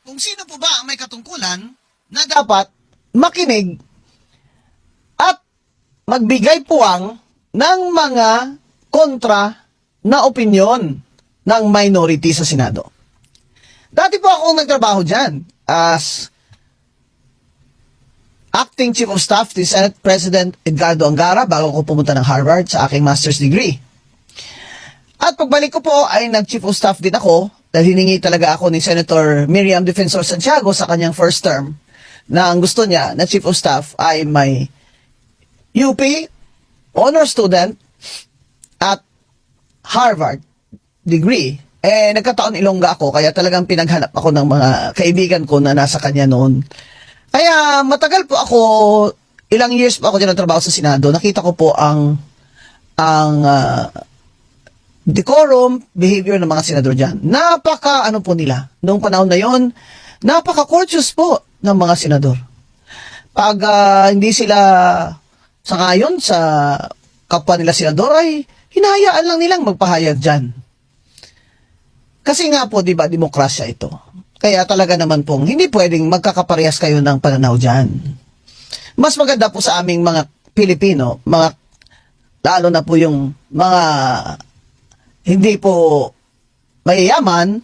kung sino po ba ang may katungkulan na dapat makinig at magbigay puwang ng mga kontra na opinyon ng minority sa Senado. Dati po akong nagtrabaho dyan as Acting Chief of Staff to Senate President Edgardo Angara bago ko pumunta ng Harvard sa aking master's degree. At pagbalik ko po ay nag-Chief of Staff din ako dahil hiningi talaga ako ni Senator Miriam Defensor Santiago sa kanyang first term na ang gusto niya na Chief of Staff ay may UP, honor student at Harvard degree. Nagkataon Ilongga ako kaya talagang pinaghanap ako ng mga kaibigan ko na nasa kanya noon. Kaya matagal po ako, ilang years po ako din nagtrabaho sa Senado. Nakita ko po ang decorum, behavior ng mga senador dyan. Ano po nila. Noong panahon na yon, napaka-courteous po ng mga senador. Pag hindi sila sangayon sa kapwa nila senador, ay hinahayaan lang nilang magpahayag dyan. Kasi nga po, di ba, demokrasya ito. Kaya talaga naman pong hindi pwedeng magkakaparehas kayo ng pananaw dyan. Mas maganda po sa aming mga Pilipino, lalo na po yung mga hindi po mayayaman,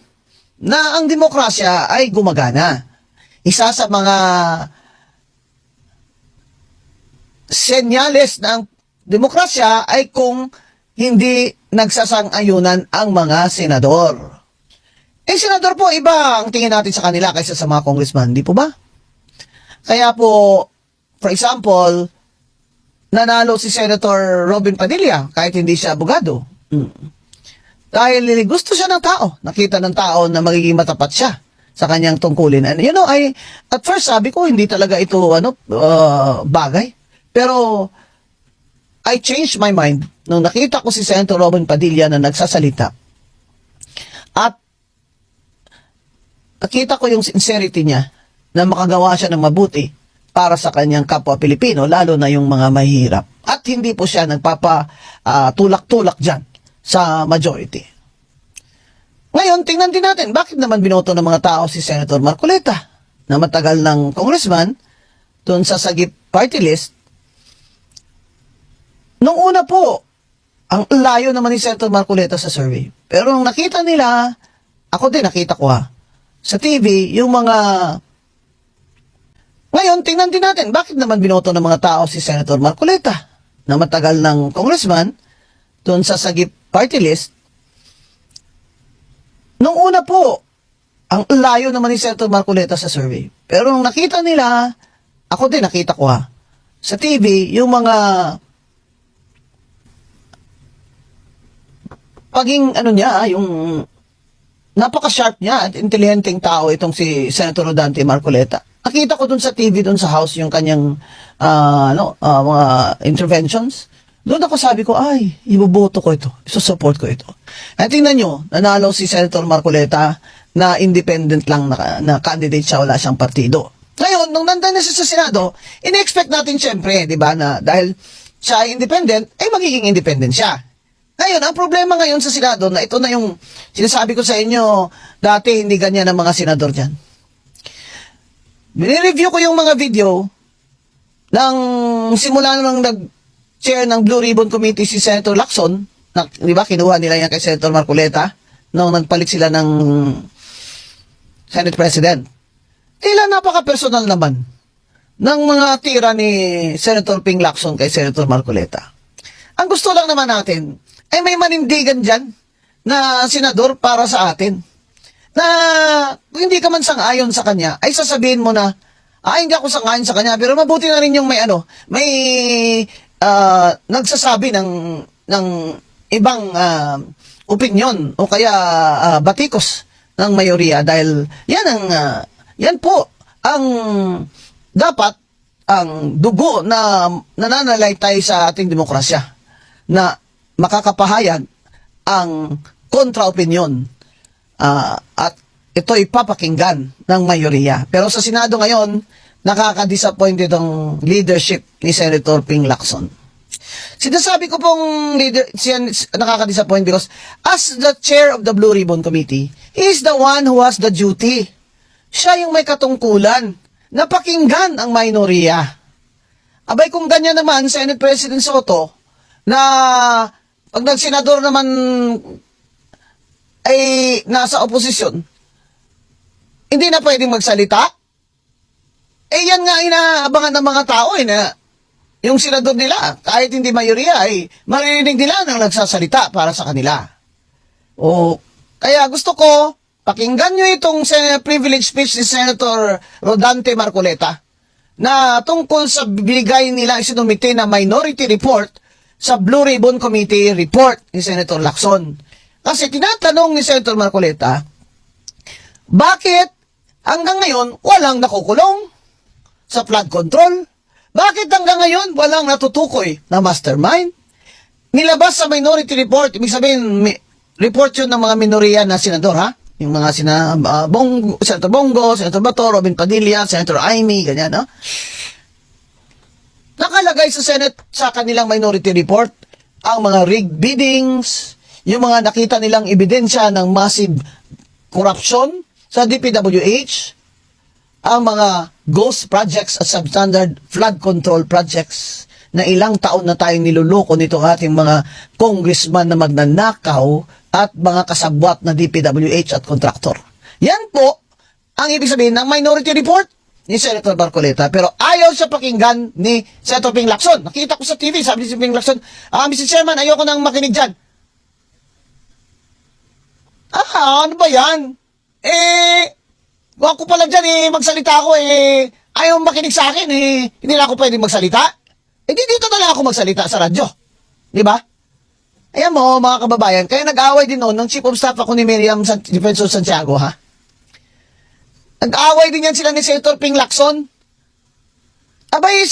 na ang demokrasya ay gumagana. Isa sa mga senyales ng demokrasya ay kung hindi nagsasang-ayunan ang mga senador. Senador po, iba ang tingin natin sa kanila kaysa sa mga congressman, di po ba? Kaya po, for example, nanalo si Senator Robin Padilla kahit hindi siya abogado. Dahil gusto siya ng tao. Nakita ng tao na magiging matapat siya sa kanyang tungkulin. And at first sabi ko, hindi talaga ito bagay. Pero, I changed my mind nung nakita ko si Senator Robin Padilla na nagsasalita. At nakita ko yung sincerity niya na makagawa siya ng mabuti para sa kanyang kapwa Pilipino, lalo na yung mga mahihirap. At hindi po siya nagpapatulak-tulak dyan sa majority. Ngayon, tingnan din natin, bakit naman binoto ng mga tao si Senator Marcoleta na matagal ng congressman doon sa Sagip party list. Nung una po, ang layo naman ni Senator Marcoleta sa survey. Pero nung nakita nila, ako din nakita ko sa TV, yung mga... Ngayon, tingnan din natin, bakit naman binoto ng mga tao si Senator Marcoleta na matagal ng congressman doon sa Sagip party list. Nung una po, ang layo naman ni Senator Marcoleta sa survey. Pero nung nakita nila, ako din nakita ko sa TV, yung mga... Paging yung napaka-sharp niya at intelihenteng tao itong si Senator Rodante Marcoleta. Nakita ko dun sa TV, dun sa House, yung kanyang mga interventions. Doon ako sabi ko, iboboto ko ito. Isusupport ko ito. At tingnan nyo, nanalo si Senator Marcoleta na independent lang na candidate siya, wala siyang partido. Ngayon, nung nandan na siya sa Senado, in-expect natin syempre, di ba, na dahil siya ay independent, ay magiging independent siya. Ngayon, ang problema ngayon sa Senado, na ito na yung sinasabi ko sa inyo, dati hindi ganyan ang mga senador dyan. Binireview ko yung mga video ng simula nung nag-chair ng Blue Ribbon Committee si Senator Lacson, di ba, kinuha nila yan kay Senator Marcoleta, nung nagpalit sila ng Senate President. Tila napaka-personal naman ng mga tira ni Senator Ping Lacson kay Senator Marcoleta. Ang gusto lang naman natin, ay may manindigan dyan na senador para sa atin. Na kung hindi ka man sang-ayon sa kanya, ay sasabihin mo na, hindi ako sang-ayon sa kanya, pero mabuti na rin yung may nagsasabi ng ibang opinion o kaya batikos ng mayoriya dahil yan po ang dapat ang dugo na nananalaytay sa ating demokrasya na makakapahayag ang kontra-opinyon at ito ipapakinggan ng mayoriya. Pero sa Senado ngayon, nakaka-disappointed ang leadership ni Senator Ping Lacson. Sinasabi ko pong nakaka-disappoint because as the chair of the Blue Ribbon Committee, he is the one who has the duty siya yung may katungkulan na pakinggan ang minorya. Abay kung ganyan naman, Senate President Soto, na pag nagsenador naman ay nasa oposisyon, hindi na pwedeng magsalita? Eh yan nga inaabangan ng mga tao na yung senador nila, kahit hindi mayorya, ay maririnig nila nang nagsasalita para sa kanila. O, kaya gusto ko, pakinggan nyo itong privilege speech ni Senator Rodante Marcoleta na tungkol sa binigay nila isinumite na minority report sa Blue Ribbon Committee report ni Senator Lacson. Kasi tinatanong ni Senator Marcoleta, bakit hanggang ngayon walang nakukulong sa flood control? Bakit hanggang ngayon walang natutukoy na mastermind? Nilabas sa minority report, ibig sabihin, report yun ng mga minorya na senador, ha? Yung mga Senator Bongo, Senator Bato, Robin Padilla, Senator Amy, ganyan, no? Nakalagay sa Senate sa kanilang minority report ang mga rigged biddings, yung mga nakita nilang ebidensya ng massive corruption sa DPWH, ang mga ghost projects at substandard flood control projects na ilang taon na tayong niluloko nito ating mga congressman na magnanakaw at mga kasabwat na DPWH at kontraktor. Yan po ang ibig sabihin ng minority report ni Senator Marcoleta. Pero ayaw siya pakinggan ni Senator Ping Lacson. Nakita ko sa TV, sabi ni si Ping Lacson, Mr. Chairman, ayoko nang makinig dyan. Ano ba yan? Ako pala dyan magsalita ako ayaw makinig sa akin hindi na ako pwedeng magsalita. Dito na lang ako magsalita sa radyo. Di ba? Ayan mo, mga kababayan, kaya nag-away din noon ng Chief of Staff ako ni Miriam Defensor Santiago, ha? Nag-away din yan sila ni Senator Ping Lacson. Abay,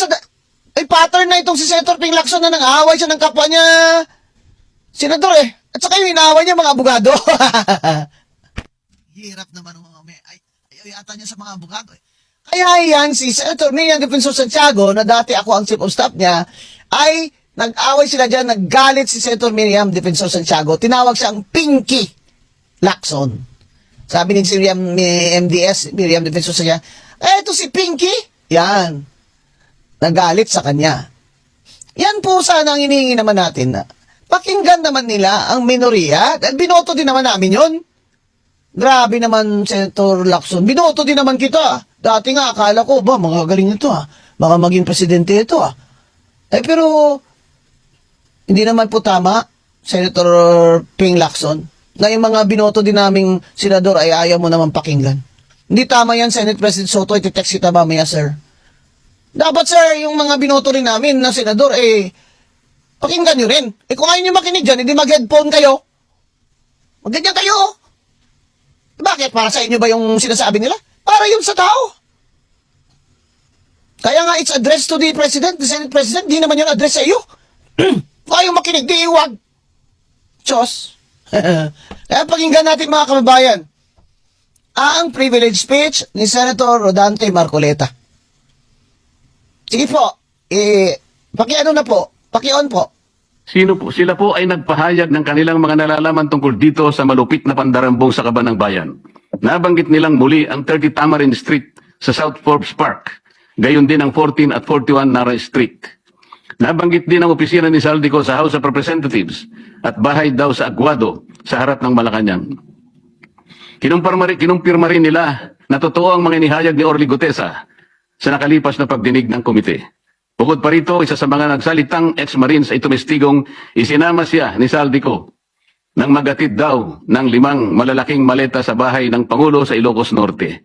pattern na itong si Senator Ping Lacson na nang-away siya ng kapwa niya senador At saka yung inaaway niya mga abogado. Hirap naman ayaw yata niya sa mga abogado Kaya yan, si Senator Miriam Defensor Santiago, na dati ako ang Chief of Staff niya, ay nag-away sila dyan, naggalit si Senator Miriam Defensor Santiago. Tinawag siyang Pinky Lacson. Sabi ni MDS, Miriam Defensor Santiago, ito si Pinky. Yan. Nagalit sa kanya. Yan po sana ang hinihingi naman natin na pakinggan naman nila ang minorya. At binoto din naman namin yon. Grabe naman, Senator Lacson. Binoto din naman kita. Dati nga, akala ko, mga galing ito Baka maging presidente ito pero, hindi naman po tama, Senator Ping Lacson, na yung mga binoto din naming senador ay ayaw mo naman pakinggan. Hindi tama yan, Senate President Soto. Iti-text kita mamaya, sir. Dapat, sir, yung mga binoto rin namin na senador, pakinggan nyo rin. Kung ayaw nyo makinig dyan, hindi mag-headphone kayo. Magganyan kayo. Bakit? Para sa inyo ba yung sinasabi nila? Para yun sa tao. Kaya nga, it's addressed to the President, the Senate President. Di naman yun address sa iyo. Kung ayaw makinig, di iwag. Diyos. Kaya pakinggan natin, mga kababayan, ang privilege speech ni Senator Rodante Marcoleta. Sige po, paki-on po. Sila po ay nagpahayag ng kanilang mga nalalaman tungkol dito sa malupit na pandarambong sa Kaban ng Bayan. Nabanggit nilang muli ang 30 Tamarin Street sa South Forbes Park, gayon din ang 14 at 41 Nara Street. Nabanggit din ang opisina ni Saldico sa House of Representatives at bahay daw sa Aguado sa harap ng Malacanang. Kinumpirma rin nila na totoo ang mga inihayag ni Orly Gutesa sa nakalipas na pagdinig ng komite. Bukod pa rito, isa sa mga nagsalitang ex-marines ay tumestigong isinama siya ni Saldico nang magatid daw ng 5 malalaking maleta sa bahay ng Pangulo sa Ilocos Norte.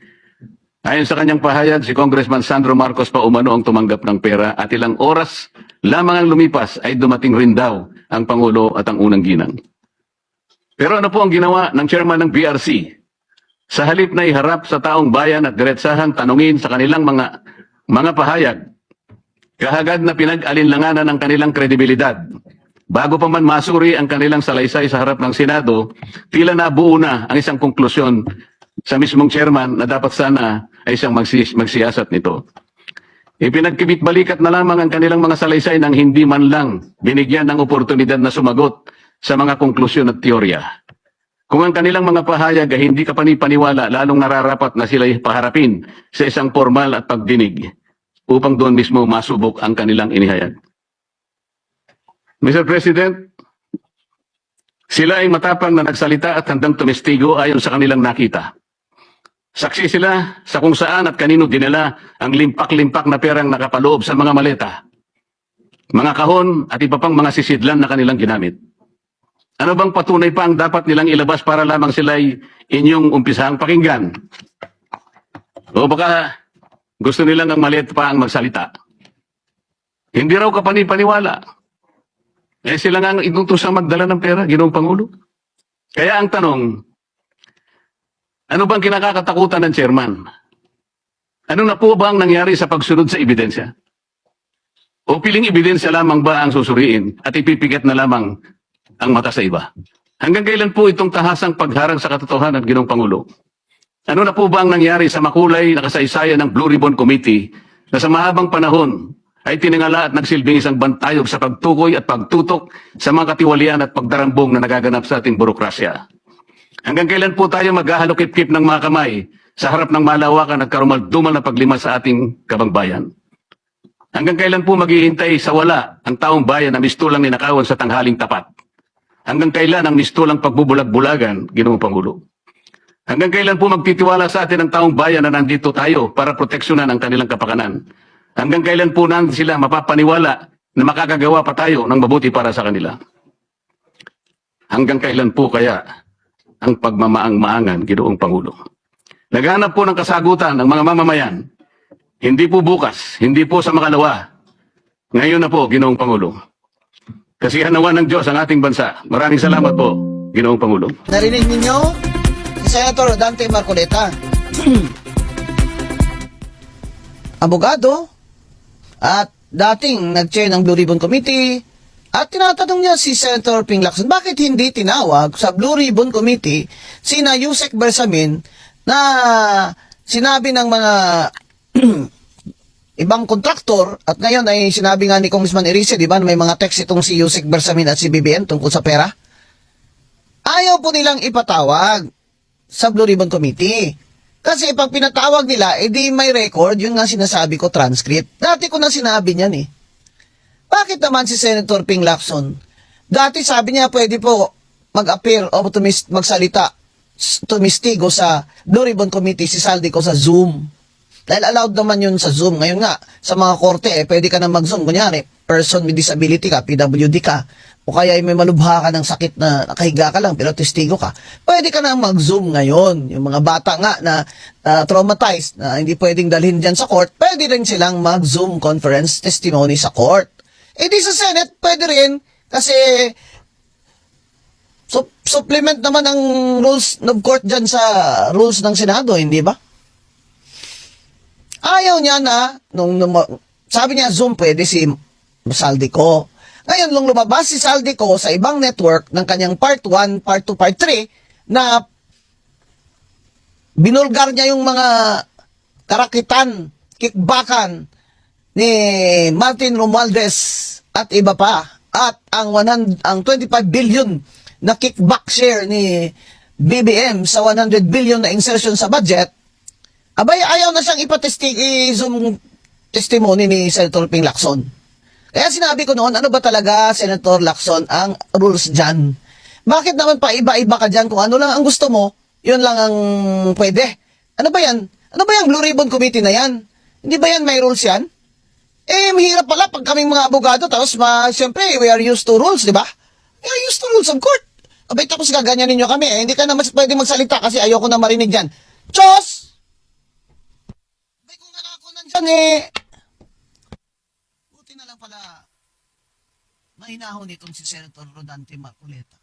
Ayon sa kanyang pahayag, si Congressman Sandro Marcos pa umano ang tumanggap ng pera at ilang oras lamang ang lumipas ay dumating rin daw ang Pangulo at ang unang ginang. Pero ano po ang ginawa ng chairman ng BRC? Sa halip na iharap sa taong bayan at diretsahang tanungin sa kanilang mga pahayag, kahagad na pinag-alinlanganan ang kanilang kredibilidad. Bago pa man masuri ang kanilang salaysay sa harap ng Senado, tila nabuo na ang isang konklusyon sa mismong chairman na dapat sana ay siyang magsiyasat nito. Ipinagkibit balikat na lamang ang kanilang mga salaysay nang hindi man lang binigyan ng oportunidad na sumagot sa mga konklusyon at teorya. Kung ang kanilang mga pahayag ay hindi kapani-paniwala, lalong nararapat na sila'y paharapin sa isang formal at pagdinig upang doon mismo masubok ang kanilang inihayag. Mr. President, sila ay matapang na nagsalita at handang tumestigo ayon sa kanilang nakita. Saksi sila sa kung saan at kanino dinala ang limpak-limpak na perang nakapaloob sa mga maleta, mga kahon at iba pang mga sisidlan na kanilang ginamit. Ano bang patunay pa ang dapat nilang ilabas para lamang sila'y inyong umpisang pakinggan? O baka gusto nilang ang maliit pa ang magsalita? Hindi raw kapani-paniwala. Eh sila nga ang inutusang magdala ng pera, Ginoong Pangulo. Kaya ang tanong, ano bang kinakatakutan ng chairman? Ano na po ba ang nangyari sa pagsunod sa ebidensya? O piling ebidensya lamang ba ang susuriin at ipipigat na lamang ang mata sa iba? Hanggang kailan po itong tahasang pagharang sa katotohanan, Ginoong Pangulo? Ano na po ba ang nangyari sa makulay na kasaysayan ng Blue Ribbon Committee na sa mahabang panahon ay tiningala at nagsilbing isang bantayog sa pagtukoy at pagtutok sa mga katiwalian at pagdarambong na nagaganap sa ating burokrasya? Hanggang kailan po tayo maghahalokip-kip ng mga kamay sa harap ng malawakan at karumaldumal na paglima sa ating kabangbayan? Hanggang kailan po maghihintay sa wala ang taong bayan na mistulang ninakawan sa tanghaling tapat? Hanggang kailan ang mistulang pagbubulag-bulagan, Ginoong Pangulo? Hanggang kailan po magtitiwala sa atin ang taong bayan na nandito tayo para proteksyonan ang kanilang kapakanan? Hanggang kailan po nandito sila mapapaniwala na makakagawa pa tayo ng mabuti para sa kanila? Hanggang kailan po kaya ang pagmamaang-maangan, Ginoong Pangulo? Naghanap po ng kasagutan ng mga mamamayan. Hindi po bukas, hindi po sa makalawa. Ngayon na po, Ginoong Pangulo. Kasihan nawa ng Diyos ang ating bansa. Maraming salamat po, Ginoong Pangulo. Narinig ninyo si Senator Dante Marcoleta. Abogado at dating nag-chair ng Blue Ribbon Committee, at tinatanong niya si Senator Ping Lacson, bakit hindi tinawag sa Blue Ribbon Committee sina Yusek Bersamin na sinabi ng mga ibang kontraktor, at ngayon ay sinabi nga ni Congressman Erice, di ba, may mga text itong si Yusek Bersamin at si BBM tungkol sa pera. Ayaw po nilang ipatawag sa Blue Ribbon Committee. Kasi pag pinatawag nila, edi may record, yun nga sinasabi ko, transcript. Dati ko na sinabi niyan eh. Bakit naman si Senator Ping Lacson? Dati sabi niya pwede po mag-appear o magsalita, tumistigo sa Blue Ribbon Committee si Saldico sa Zoom. Dahil allowed naman yun sa Zoom. Ngayon nga, sa mga korte, pwede ka na mag-Zoom. Kunyari, person with disability ka, PWD ka, o kaya may malubha ka ng sakit na nakahiga ka lang, pero testigo ka, pwede ka na mag-Zoom ngayon. Yung mga bata nga na traumatized, na hindi pwedeng dalhin dyan sa court, pwede rin silang mag-Zoom conference testimony sa court. Eh di sa Senate, pwede rin, kasi supplement naman ang rules of court dyan sa rules ng Senado, hindi ba? Ayaw niya na, sabi niya Zoom pwede si Saldico. Ngayon, nung lumabas si Saldico sa ibang network ng kanyang part 1, part 2, part 3, na binulgar niya yung mga karakitan, kickbackan ni Martin Romualdez at iba pa, at ang 25 billion na kickback share ni BBM sa 100 billion na insertion sa budget, abay, ayaw na siyang Zoom testimony ni Senator Ping Lacson. Kaya sinabi ko noon, ano ba talaga, Senator Lacson, ang rules dyan? Bakit naman pa iba-iba ka dyan? Kung ano lang ang gusto mo, yun lang ang pwede. Ano ba yan? Ano ba yung Blue Ribbon Committee na yan? Hindi ba yan may rules yan? Eh, mahirap pala pag kaming mga abogado, tapos siyempre, we are used to rules, di ba? We are used to rules of court. Abay, tapos gaganyanin nyo kami. Hindi ka na pwede magsalita kasi ayoko na marinig dyan. Diyos! Kung ako nandyan buti na lang pala mahinahon itong si Senator Rodante Marcoleta.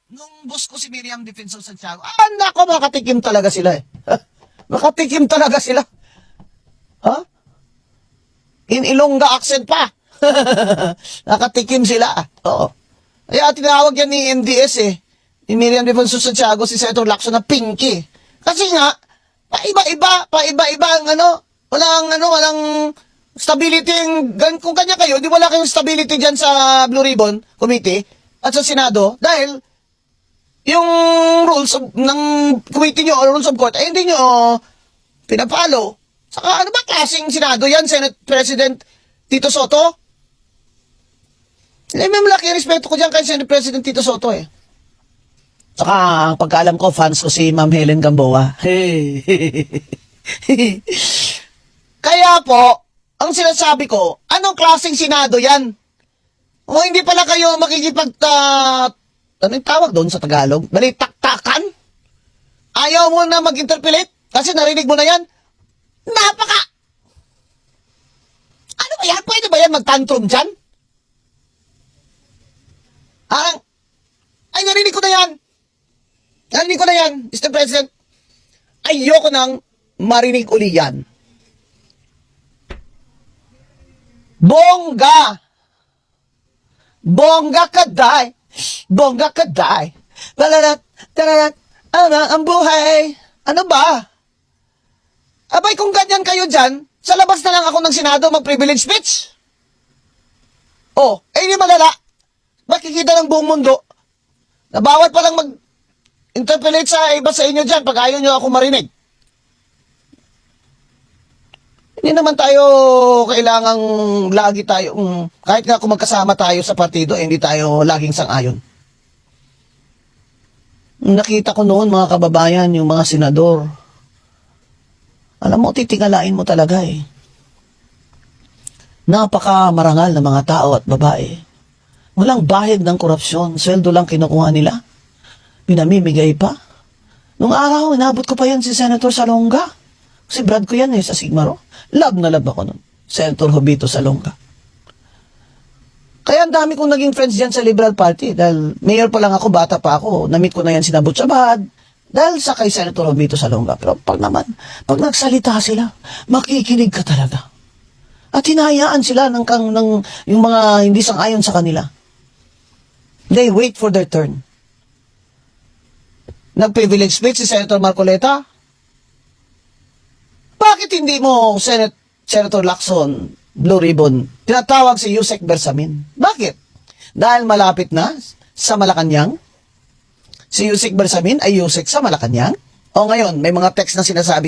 Nung boss ko si Miriam Defensor Santiago, nako, makatikim talaga sila eh. Makatikim talaga sila. Ha? In Ilongga accent pa. Nakatikim sila. Oo. Kaya tinawag yan ni MDS eh. Ni Miriam Defensor Santiago si Senator Lacson na pinky. Kasi nga, paiba-iba ang walang stability. Kung kanya kayo, di wala kayong stability dyan sa Blue Ribbon Committee at sa Senado dahil yung rules ng committee nyo or rules of court, ay hindi nyo pinapalo. Saka ano ba klaseng Senado yan, Senate President Tito Soto? May malaki respeto ko dyan kay Senate President Tito Soto eh. Saka, ang pagkaalam ko, fans ko si Ma'am Helen Gamboa. Kaya po, ang sinasabi ko, anong klaseng Senado yan? O hindi pala kayo ano yung tawag doon sa Tagalog? Balitaktakan? Ayaw mo na mag-interpolate? Kasi narinig mo na yan? Napaka! Ano ba yan? Pwede ba yan mag-tantrum dyan? Ay, narinig ko na yan. Narinig ko na yan, Mr. President. Ayoko nang marinig uli yan. Bongga! Bongga kaday! Bongga kaday! Talarat, talarat, ang buhay! Ano ba? Abay, kung ganyan kayo dyan, sa labas na lang ako ng Senado mag-privilege speech. Oh, hindi malala. Makikita ng buong mundo na bawat palang mag-interpolate sa iba sa inyo dyan pag ayaw nyo ako marinig. Hindi naman tayo kailangang lagi tayo, kahit nga kung magkasama tayo sa partido, hindi tayo laging sang-ayon. Nakita ko noon mga kababayan, yung mga senador, alam mo, titingalain mo talaga eh. Napaka-marangal na mga tao at babae. Walang bahid ng korupsyon, sweldo lang kinukuha nila. Pinamimigay pa. Nung araw, inabot ko pa yan si Senator Salonga. Si Brad ko yan eh, sa Sigmaro. Love na love ako nun. Senator Jovito Salonga. Kaya ang dami kong naging friends dyan sa Liberal Party. Dahil mayor pa lang ako, bata pa ako. Namit ko na yan si Nabut Sabad. Dahil sa kay Senator Jovito Salonga. Pero pag nagsalita sila, makikinig ka talaga. At hinahayaan sila ng yung mga hindi sang-ayon sa kanila. They wait for their turn. Nag-privilege speech si Senator Marcoleta. Bakit hindi mo, Senator Lacson, Blue Ribbon, tinatawag si Yusek Bersamin? Bakit? Dahil malapit na sa Malacanang? Si Yusek Bersamin ay Yusek sa Malacanang? O ngayon, may mga text na sinasabi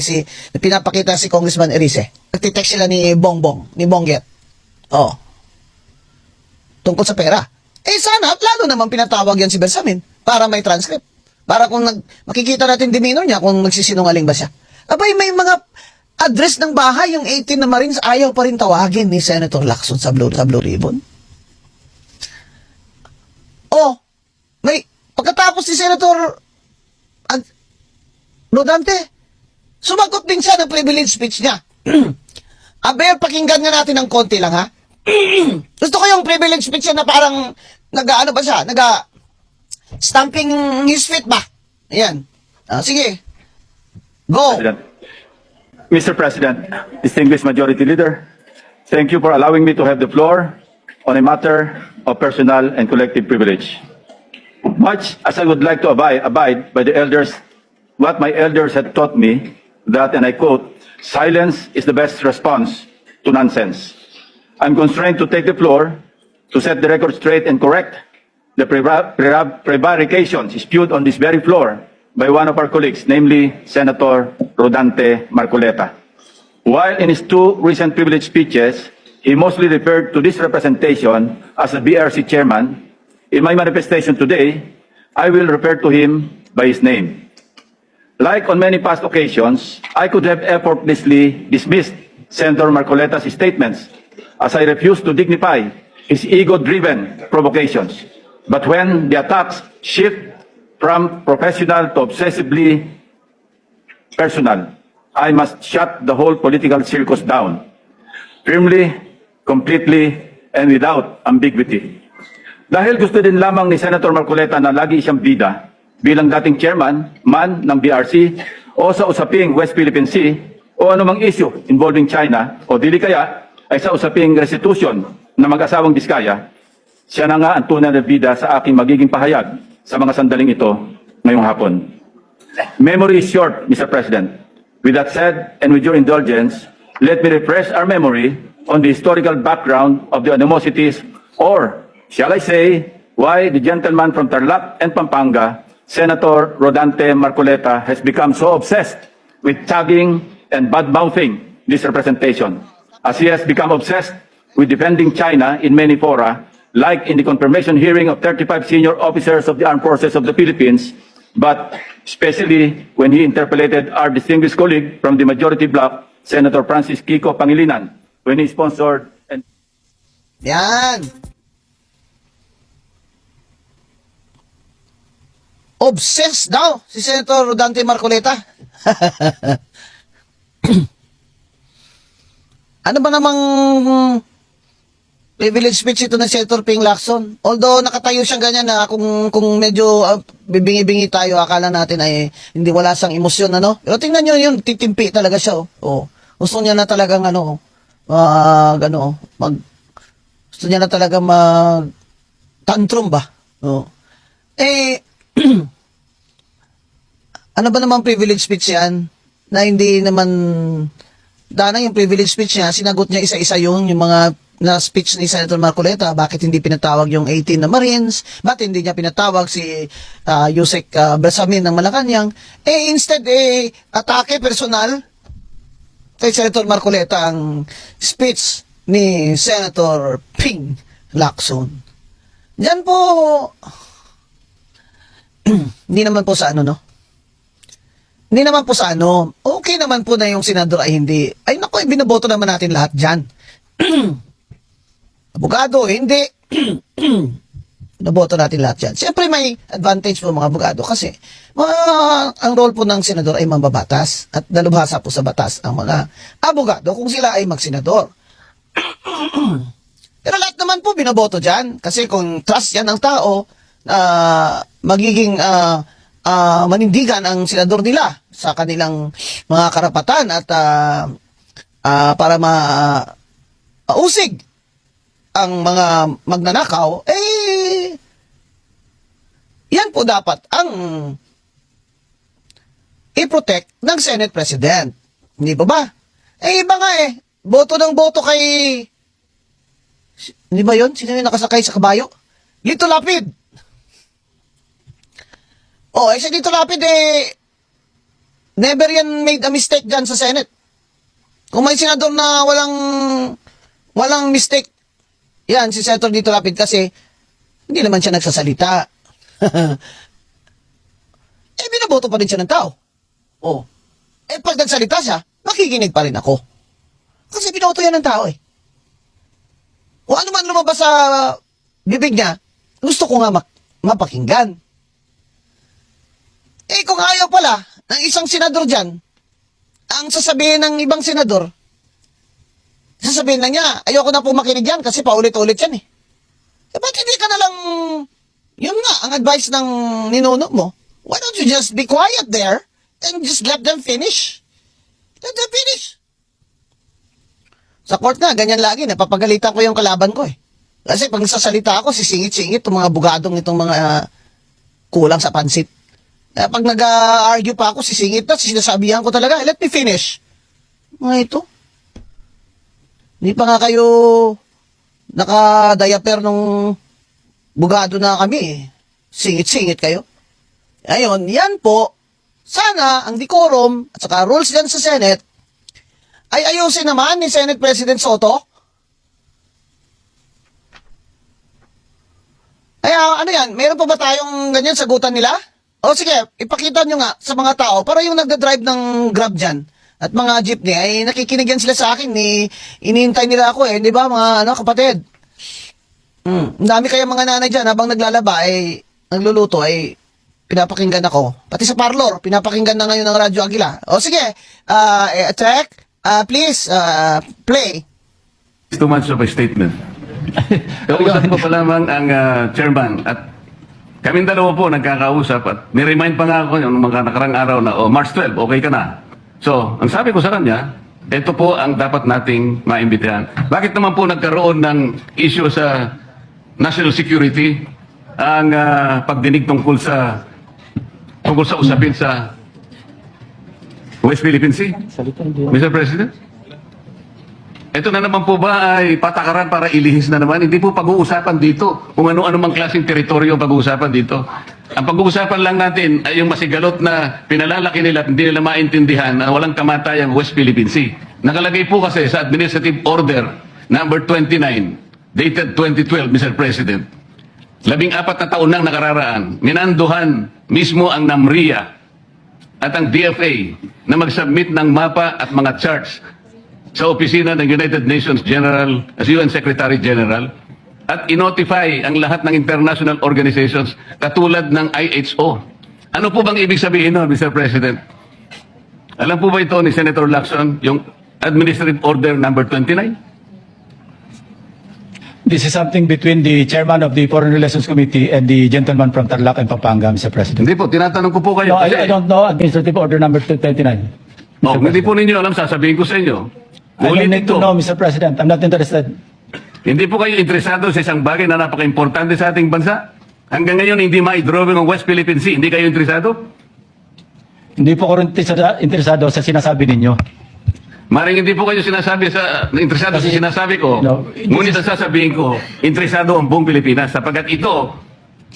pinapakita si Congressman Erice. Nagtitext sila ni Bongbong, ni Bongget. O. Tungkol sa pera. Eh sana, lalo naman pinatawag yan si Bersamin para may transcript. Para kung makikita natin demeanor niya kung magsisinungaling ba siya. Abay, may mga address ng bahay, yung 18 na Marines, ayaw pa rin tawagin ni Senator Lacson sa Blue Ribbon. Oh, pagkatapos ni Senator Rodante, sumagot din siya ng privilege speech niya. Aber, pakinggan nga natin ng konti lang, ha? Gusto ko yung privilege speech niya na parang, stamping his feet ba? Ayan. Sige. Go. President. Mr. President, distinguished Majority Leader, thank you for allowing me to have the floor on a matter of personal and collective privilege. Much as I would like to abide by the elders, what my elders had taught me, that, and I quote, silence is the best response to nonsense. I'm constrained to take the floor to set the record straight and correct the prevarications spewed on this very floor by one of our colleagues, namely Senator Rodante Marcoleta. While in his two recent privilege speeches, he mostly referred to this representation as a BRC chairman, in my manifestation today, I will refer to him by his name. Like on many past occasions, I could have effortlessly dismissed Senator Marcoleta's statements as I refuse to dignify his ego-driven provocations. But when the attacks shift from professional to obsessively personal, I must shut the whole political circus down, firmly, completely, and without ambiguity. Dahil gusto din lamang ni Senator Marcoleta na lagi siyang bida bilang dating chairman man ng BRC o sa usaping West Philippine Sea o anumang issue involving China o dili kaya ay sa usaping restitution na mag-asawang Diskaya, siya na nga ang tunay na bida sa aking magiging pahayag sa mga sandaling ito ngayong hapon. Memory is short, Mr. President. With that said, and with your indulgence, let me refresh our memory on the historical background of the animosities, or shall I say, why the gentleman from Tarlac and Pampanga Senator Rodante Marcoleta has become so obsessed with tagging and bad-mouthing this representation, as he has become obsessed with defending China in many fora, like in the confirmation hearing of 35 senior officers of the Armed Forces of the Philippines, but especially when he interpolated our distinguished colleague from the majority bloc, Senator Francis Kiko Pangilinan, when he sponsored and Yan. Obsessed daw si Senator Rodante Marcoleta. Ano ba namang privilege speech ito ng Senator Ping Lacson? Although nakatayo siyang ganyan na kung medyo bibingi-bingi tayo, akala natin ay hindi wala siyang emosyon, ano? Pero tingnan nyo yun, titimpi talaga siya. Oh. Gusto niya na talagang gusto niya na talaga tantrum ba? Oh. Ano ba naman privilege speech yan? Na hindi naman, dana yung privilege speech niya, sinagot niya isa-isa yung mga na speech ni Senator Marcoleta. Bakit hindi pinatawag yung 18 na Marines? Bakit hindi niya pinatawag si Yusek Bersamin ng Malacanang? Instead, atake personal kay Senator Marcoleta ang speech ni Senator Ping Lacson. Diyan po, hindi naman po sa Hindi naman po sa okay naman po na yung senador ay hindi. Ay naku, binoboto naman natin lahat dyan. Abogado, hindi. Binoboto natin lahat dyan. Siyempre may advantage po mga abogado kasi ang role po ng senador ay mambabatas at dalubhasa po sa batas ang mga abogado kung sila ay magsenador. Pero lahat naman po binoboto dyan kasi kung trust yan ng tao, magiging manindigan ang senador nila sa kanilang mga karapatan at para mausig ang mga magnanakaw, yan po dapat ang i-protect ng Senate President. Hindi ba ba? Iba nga boto ng boto kay, hindi ba yun? Sino yung nakasakay sa kabayo? Lito Lapid. Si Lito Lapid never yan made a mistake dyan sa Senate. Kung may senador na walang mistake, yan, si Senator Lito Lapid kasi hindi naman siya nagsasalita. Binaboto pa rin siya ng tao. Pag nagsalita siya, makikinig pa rin ako. Kasi binoto yan ng tao Kung ano man lumabas sa bibig niya, gusto ko nga mapakinggan. Kung ayaw pala ng isang senador dyan, ang sasabihin ng ibang senador, sasabihin na niya, ayoko na po makinig yan kasi paulit-ulit yan ba't hindi ka na lang, yun nga, ang advice ng ninuno mo, why don't you just be quiet there and just let them finish? Let them finish. Sa court nga, ganyan lagi, napapagalitan ko yung kalaban ko Kasi pag nagsasalita ako, sisingit-singit itong mga bugadong itong mga kulang sa pansit. Pag nag-argue pa ako, sisingit na, sinasabihan ko talaga, let me finish. Mga ito. Hindi pa nga kayo naka-diaper nung bugado na kami Singit-singit kayo. Ayun, yan po. Sana ang decorum at saka rules dyan sa Senate ay ayusin naman ni Senate President Soto. Ano yan? Meron pa ba tayong ganyan sagutan nila? Sige, ipakita nyo nga sa mga tao para yung nagda-drive ng Grab dyan at mga jeepney ay nakikinig yan sila sa akin. Iniintay nila ako di ba mga kapatid? Ang dami kaya mga nanay dyan habang naglalaba nagluluto pinapakinggan ako. Pati sa parlor, pinapakinggan na ngayon ng Radyo Agila. Sige, check. Please, play. It's too much of a statement. Kausap ko pa lamang ang chairman at kaming dalawa po nagkakausap at niremind pa nga ako yung mga nakarang araw na March 12, okay ka na. So, ang sabi ko sa kanya, ito po ang dapat nating maimbitahan. Bakit naman po nagkaroon ng issue sa national security ang pagdinig tungkol sa usapin sa West Philippine Sea? Mr. President? Ito na naman po ba ay patakaran para ilihis na naman? Hindi po pag-uusapan dito kung ano-ano mang klaseng teritoryo ang pag-uusapan dito. Ang pag-uusapan lang natin ay yung masigalot na pinalalaki nila at hindi nila maintindihan na walang kamatayang West Philippine Sea. Nakalagay po kasi sa Administrative Order number 29, dated 2012, Mr. President. 14 na taon nang nakararaan, minanduhan mismo ang NAMRIA at ang DFA na mag-submit ng mapa at mga charts sa opisina ng United Nations General, as UN Secretary General, at inotify ang lahat ng international organizations katulad ng IHO. Ano po bang ibig sabihin nun, Mr. President? Alam po ba ito ni Senator Lacson, yung Administrative Order number 29? This is something between the chairman of the Foreign Relations Committee and the gentleman from Tarlac and Pampanga, Mr. President. Hindi po, tinatanong ko po kayo. No, I don't know Administrative Order number 229. Oh, hindi po ninyo alam, sasabihin ko sa inyo. I don't Ulitin need ko. to know, Mr. President. I'm not interested. Hindi po kayo interesado sa isang bagay na napaka-importante sa ating bansa? Hanggang ngayon, hindi ma-drawing ang West Philippine Sea. Hindi kayo interesado? Hindi po ko rin interesado sa sinasabi ninyo. Maring hindi po kayo interesado sa Kasi- sinasabi ko. No, Ngunit ang sasabihin ko, interesado ang buong Pilipinas sapagkat ito,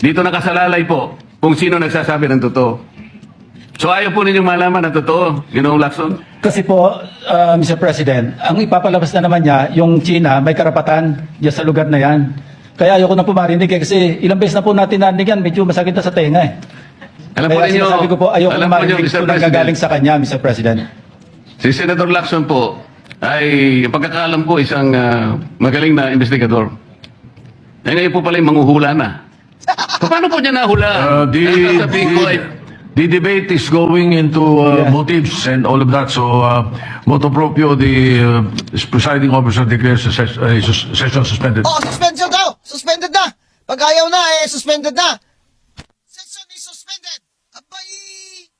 dito nakasalalay po kung sino nagsasabi ng totoo. So ayaw po ninyong malaman ang totoo, Ginoong Lacson? Kasi po, Mr. President, ang ipapalabas na naman niya, yung China, may karapatan diyan sa lugar na yan. Kaya ayoko na po marinig kasi ilang beses na po natin narinig yan, medyo masakit na sa tenga eh. Alam po Kaya ninyo, sinasabi ko po, ayoko alam na po ninyo, marinig Mr. po President, nanggagaling sa kanya, Mr. President. si Senator Lacson po ay, ang pagkakaalam ko, isang magaling na investigador. Eh ngayon po pala yung manghuhula na. Paano po niya nahula? Sasabihin ko ay, The debate is going into motives and all of that. So, motu proprio, the presiding officer declares the session suspended. Oh, suspension daw! Suspended na! Pag ayaw na, suspended na! Session is suspended! Abay!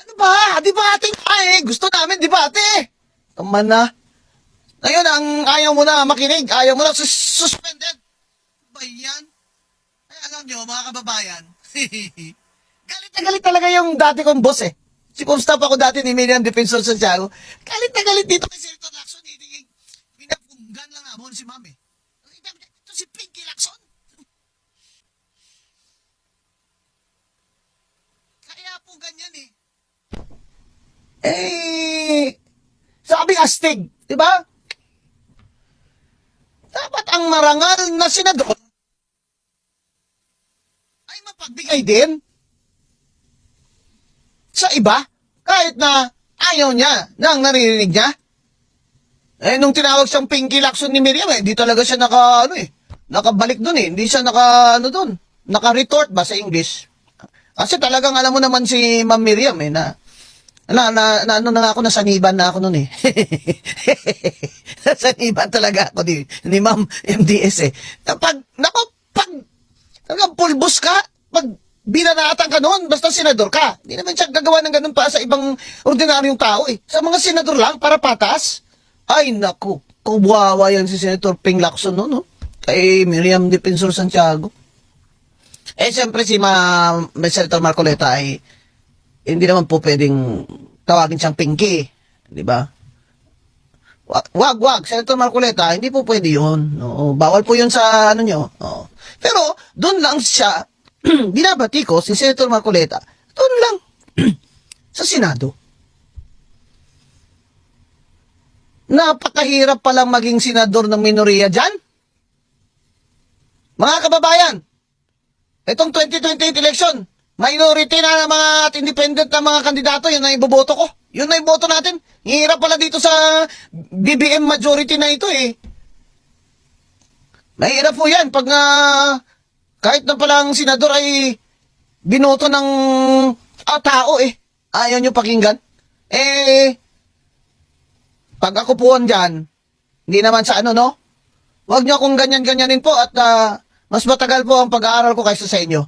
Ano ba? Di ba ating gusto namin, di ba ate? Tama na. Ngayon, ang ayaw mo na makinig, ayaw mo na suspended. Ba yan? Ay, alam nyo, mga kababayan, galit na galit talaga yung dati kong boss eh. Si Comstaff ako dati ni Miriam Defensor Santiago. Galit na galit dito kay Senator Lacson. Pinapunggan lang amon si mami. Ito si Pinky Lacson. Kaya po ganyan eh. Sabi astig, di ba? Dapat ang marangal na senador ay mapagbigay din sa iba, kahit na ayaw niya nang naririnig niya. Nung tinawag siyang Pinky Lacson ni Miriam, hindi talaga siya nakabalik dun eh. Hindi siya naka-retort ba sa English? Kasi talagang alam mo naman si Ma'am Miriam nasaniban na ako nun eh. Nasaniban talaga ako ni Ma'am MDS eh. Talagang pulbos ka, pag binanatan ka noon, basta senador ka. Hindi naman siya gagawa ng ganun pa sa ibang ordinaryong tao eh. Sa mga senador lang, para patas. Ay, naku. Kubuhawa yan si Senator Ping Lacson no? Kay Miriam Defensor Santiago. Siyempre si Senator Marcoleta ay hindi naman po pwedeng tawagin siyang Pinky. Di ba? Wag. Senator Marcoleta, hindi po pwede yun. No? Bawal po yun sa nyo. No? Pero, doon lang siya binabati ko si Senator Marcoleta doon lang sa Senado. Napakahirap palang maging senador ng minoriya dyan. Mga kababayan, itong 2028 election, minority na ng mga independent na mga kandidato, yun na iboboto ko. Yun na iboto natin. Hirap pala dito sa BBM majority na ito eh. Mahirap po yan pag kahit na palang senador ay binoto ng tao eh. Ayaw nyo pakinggan. Pag ako puwan dyan, hindi naman sa huwag nyo akong ganyan-ganyanin po at mas matagal po ang pag-aaral ko kaysa sa inyo.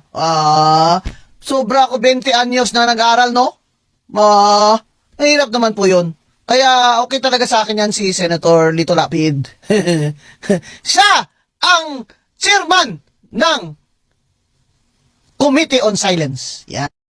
Sobra ako 20 anyos na nag-aaral, no? Mahirap naman po yun. Kaya okay talaga sa akin yan si Senator Lito Lapid. Siya ang chairman ng Committee on Silence. Yan.